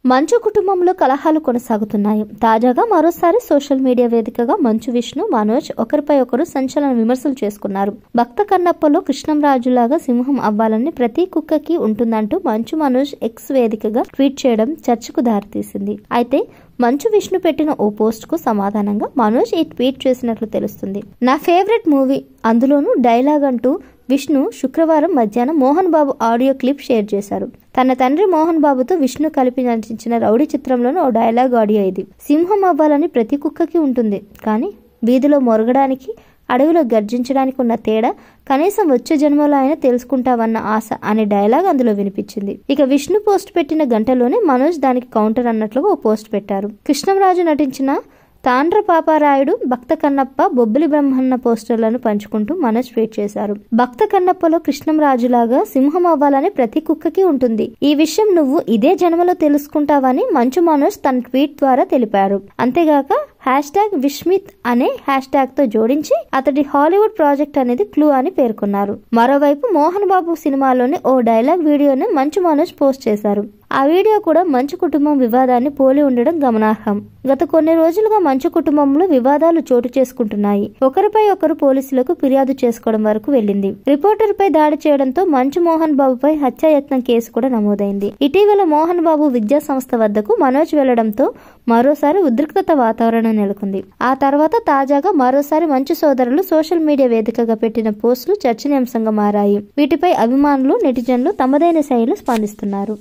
మంచు కుటుంబంలో కలహాలు కొనసాగుతున్నాయి. తాజాగా మరోసారి సోషల్ మీడియా వేదికగా మంచు విష్ణు, మనోజ్ ఒకరిపై ఒకరు సంచలన విమర్శలు చేసుకున్నారు. భక్త కన్నప్పలో కృష్ణంరాజులాగా సింహం అవ్వాలని ప్రతి కుక్కకి ఉంటుందంటూ మంచు మనోజ్ ఎక్స్ వేదికగా ట్వీట్ చేయడం చర్చకు దారితీసింది. అయితే మంచు విష్ణు పెట్టిన ఓ పోస్ట్ కు సమాధానంగా మనోజ్ ఈ ట్వీట్ చేసినట్లు తెలుస్తుంది. నా ఫేవరెట్ మూవీ, అందులోనూ డైలాగ్ అంటూ విష్ణు శుక్రవారం మధ్యాహ్నం Mohan Babu audio clip share చేశారు. తన తండ్రి మోహన్ బాబుతో విష్ణు కలిపి నటించిన రౌడీ చిత్రంలోని ఓ డైలాగ్ ఆడియో ఇది. సింహం అవ్వాలని ప్రతి కుక్కకి ఉంటుంది, కానీ వీధిలో మొరగడానికి, అడవిలో గర్జించడానికి ఉన్న తేడా కనీసం వచ్చే జన్మలో అయినా తెలుసుకుంటావన్న ఆశ అనే డైలాగ్ అందులో వినిపించింది. ఇక విష్ణు పోస్ట్ పెట్టిన గంటలోనే మనోజ్ దానికి కౌంటర్ అన్నట్లుగా ఓ పోస్ట్ పెట్టారు. కృష్ణంరాజు నటించిన తాండ్ర పాపారాయుడు, భక్త కన్నప్ప, బొబ్బిలి బ్రహ్మన్న పోస్టర్లను పంచుకుంటూ మనోజ్ ట్వీట్ చేశారు. భక్త కన్నప్పలో కృష్ణంరాజులాగా సింహం అవ్వాలని ప్రతి కుక్కకి ఉంటుంది. ఈ విషయం నువ్వు ఇదే జన్మలో తెలుసుకుంటావని మంచు మనోజ్ తన ట్వీట్ ద్వారా తెలిపారు. అంతేగాక #విష్మిత్ అనే హ్యాష్ట్యాగ్ తో జోడించి అతడి హాలీవుడ్ ప్రాజెక్ట్ అనేది క్లూ అని పేర్కొన్నారు. మరోవైపు మోహన్ బాబు సినిమాలోని ఓ డైలాగ్ వీడియోని మంచు మనోజ్ పోస్ట్ చేశారు. ఆ వీడియో కూడా మంచు కుటుంబం వివాదాన్ని పోలి ఉండడం గమనార్హం. గత కొన్ని రోజులుగా మంచు కుటుంబంలో వివాదాలు చోటు చేసుకుంటున్నాయి. ఒకరిపై ఒకరు పోలీసులకు ఫిర్యాదు చేసుకోవడం వరకు వెళ్లింది. రిపోర్టర్ పై దాడి చేయడంతో మంచు మోహన్ బాబుపై హత్యాయత్నం కేసు కూడా నమోదైంది. ఇటీవల మోహన్ బాబు విద్యా సంస్థ వద్దకు మనోజ్ వెళ్లడంతో మరోసారి ఉద్రిక్తత వాతావరణం నెలకొంది. ఆ తర్వాత తాజాగా మరోసారి మంచు సోదరులు సోషల్ మీడియా వేదికగా పెట్టిన పోస్టులు చర్చనీయాంశంగా మారాయి. వీటిపై అభిమానులు, నెటిజన్లు తమదైన శైలిలో స్పందిస్తున్నారు.